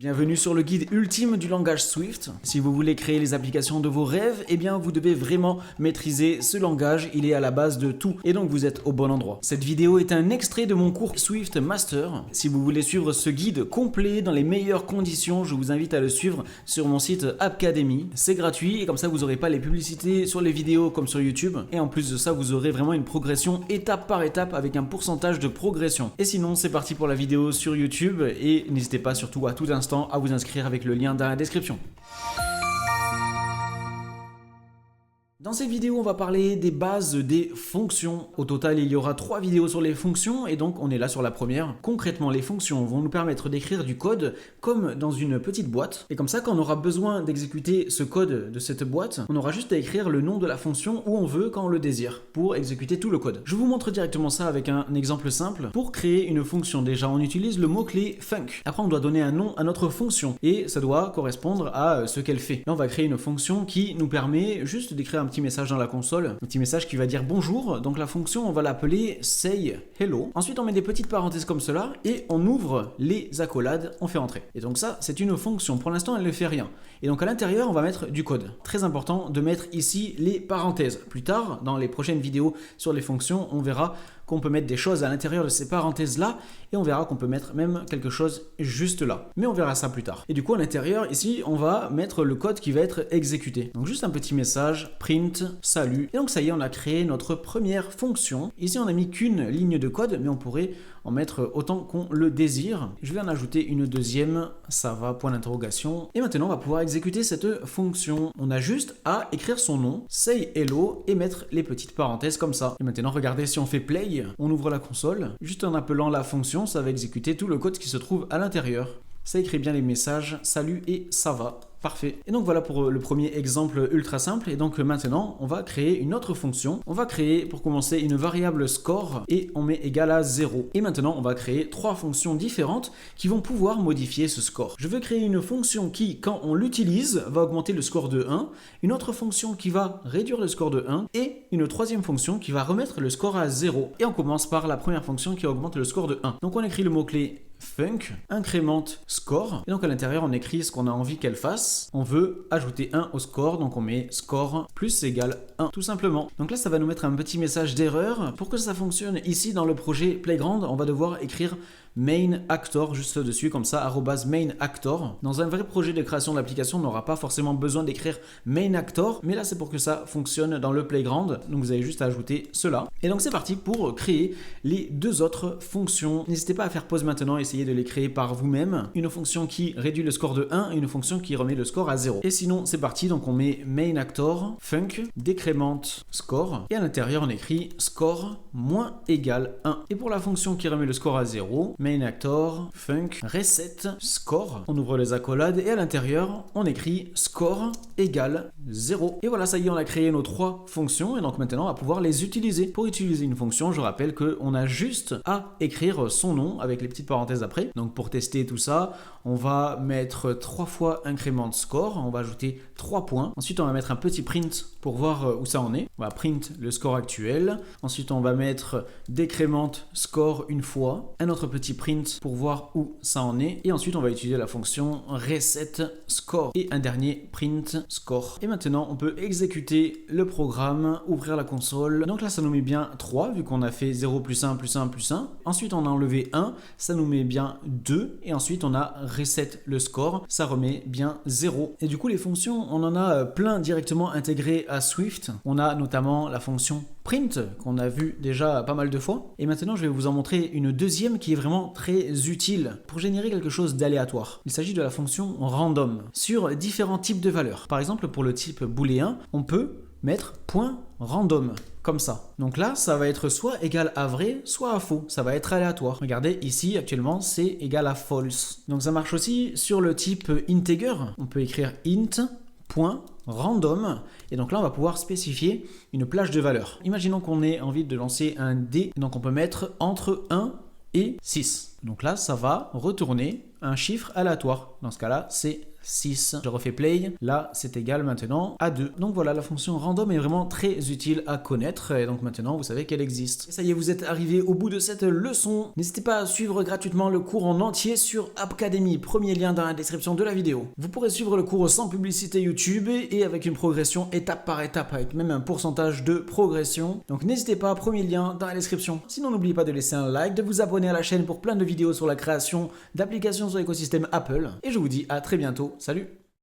Bienvenue sur le guide ultime du langage Swift. Si vous voulez créer les applications de vos rêves, eh bien vous devez vraiment maîtriser ce langage, il est à la base de tout et donc vous êtes au bon endroit. Cette vidéo est un extrait de mon cours Swift Master. Si vous voulez suivre ce guide complet dans les meilleures conditions, je vous invite à le suivre sur mon site Appcademy. C'est gratuit et comme ça vous n'aurez pas les publicités sur les vidéos comme sur YouTube. Et en plus de ça, vous aurez vraiment une progression étape par étape avec un pourcentage de progression. Et sinon, c'est parti pour la vidéo sur YouTube et n'hésitez pas surtout à tout instant à vous inscrire avec le lien dans la description. Dans cette vidéo, on va parler des bases des fonctions. Au total, il y aura 3 vidéos sur les fonctions et donc on est là sur la première. Concrètement, les fonctions vont nous permettre d'écrire du code comme dans une petite boîte. Et comme ça, quand on aura besoin d'exécuter ce code de cette boîte, on aura juste à écrire le nom de la fonction où on veut quand on le désire pour exécuter tout le code. Je vous montre directement ça avec un exemple simple. Pour créer une fonction, déjà, on utilise le mot-clé func. Après, on doit donner un nom à notre fonction et ça doit correspondre à ce qu'elle fait. Là, on va créer une fonction qui nous permet juste d'écrire un petit message dans la console, un petit message qui va dire bonjour. Donc la fonction, on va l'appeler say hello. Ensuite, on met des petites parenthèses comme cela et on ouvre les accolades, on fait entrer. Et donc ça, c'est une fonction. Pour l'instant, elle ne fait rien. Et donc à l'intérieur, on va mettre du code. Très important de mettre ici les parenthèses. Plus tard, dans les prochaines vidéos sur les fonctions, on verra qu'on peut mettre des choses à l'intérieur de ces parenthèses-là et on verra qu'on peut mettre même quelque chose juste là. Mais on verra ça plus tard. Et du coup, à l'intérieur, ici, on va mettre le code qui va être exécuté. Donc juste un petit message, print, salut. Et donc ça y est, on a créé notre première fonction. Ici, on n'a mis qu'une ligne de code, mais on pourrait en mettre autant qu'on le désire. Je vais en ajouter une deuxième, ça va, point d'interrogation. Et maintenant, on va pouvoir exécuter cette fonction. On a juste à écrire son nom, say hello, et mettre les petites parenthèses comme ça. Et maintenant, regardez, si on fait play, on ouvre la console, juste en appelant la fonction, ça va exécuter tout le code qui se trouve à l'intérieur. Ça écrit bien les messages, salut et ça va. Parfait. Et donc voilà pour le premier exemple ultra simple. Et donc maintenant, on va créer une autre fonction. On va créer pour commencer une variable score et on met égal à 0. Et maintenant, on va créer 3 fonctions différentes qui vont pouvoir modifier ce score. Je veux créer une fonction qui, quand on l'utilise, va augmenter le score de 1, une autre fonction qui va réduire le score de 1 et une troisième fonction qui va remettre le score à 0. Et on commence par la première fonction qui augmente le score de 1. Donc on écrit le mot-clé func, incrémente score, et donc à l'intérieur on écrit ce qu'on a envie qu'elle fasse. On veut ajouter 1 au score, donc on met score plus égale 1, tout simplement. Donc là ça va nous mettre un petit message d'erreur. Pour que ça fonctionne ici dans le projet Playground, on va devoir écrire main actor juste dessus comme ça, @main actor. Dans un vrai projet de création d'application, on n'aura pas forcément besoin d'écrire main actor, mais là c'est pour que ça fonctionne dans le Playground. Donc vous avez juste à ajouter cela. Et donc c'est parti pour créer les 2 autres fonctions. N'hésitez pas à faire pause maintenant, essayez de les créer par vous-même. Une fonction qui réduit le score de 1 et une fonction qui remet le score à 0. Et sinon c'est parti, donc on met main actor func décrémente score et à l'intérieur on écrit score moins égal 1. Et pour la fonction qui remet le score à 0, main actor func reset score. On ouvre les accolades et à l'intérieur on écrit score égale 0. Et voilà, ça y est, on a créé nos 3 fonctions et donc maintenant on va pouvoir les utiliser. Pour utiliser une fonction, je rappelle qu'on a juste à écrire son nom avec les petites parenthèses après. Donc pour tester tout ça, on va mettre 3 fois incrémente score, on va ajouter 3 points. Ensuite on va mettre un petit print pour voir où ça en est. On va print le score actuel. Ensuite on va mettre décrémente score une fois. Un autre petit print pour voir où ça en est. Et ensuite on va utiliser la fonction reset score. Et un dernier print score. Et maintenant on peut exécuter le programme, ouvrir la console. Donc là ça nous met bien 3 vu qu'on a fait 0 plus 1 plus 1 plus 1. Ensuite on a enlevé 1, ça nous met bien 2. Et ensuite on a reset le score, ça remet bien 0. Et du coup les fonctions, on en a plein directement intégrées à Swift. On a notamment la fonction print qu'on a vu déjà pas mal de fois. Et maintenant je vais vous en montrer une deuxième qui est vraiment très utile pour générer quelque chose d'aléatoire. Il s'agit de la fonction random sur différents types de valeurs. Par exemple pour le type booléen, on peut mettre .random comme ça. Donc là, ça va être soit égal à vrai, soit à faux. Ça va être aléatoire. Regardez, ici, actuellement, c'est égal à false. Donc ça marche aussi sur le type integer. On peut écrire int.random. Et donc là, on va pouvoir spécifier une plage de valeurs. Imaginons qu'on ait envie de lancer un dé. Donc on peut mettre entre 1 et 6. Donc là, ça va retourner un chiffre aléatoire. Dans ce cas-là, c'est 6. Je refais play. Là, c'est égal maintenant à 2. Donc voilà, la fonction random est vraiment très utile à connaître. Et donc maintenant, vous savez qu'elle existe. Et ça y est, vous êtes arrivé au bout de cette leçon. N'hésitez pas à suivre gratuitement le cours en entier sur Appcademy. Premier lien dans la description de la vidéo. Vous pourrez suivre le cours sans publicité YouTube et avec une progression étape par étape, avec même un pourcentage de progression. Donc n'hésitez pas, premier lien dans la description. Sinon, n'oubliez pas de laisser un like, de vous abonner à la chaîne pour plein de vidéos sur la création d'applications sur l'écosystème Apple. Et je vous dis à très bientôt. Salut!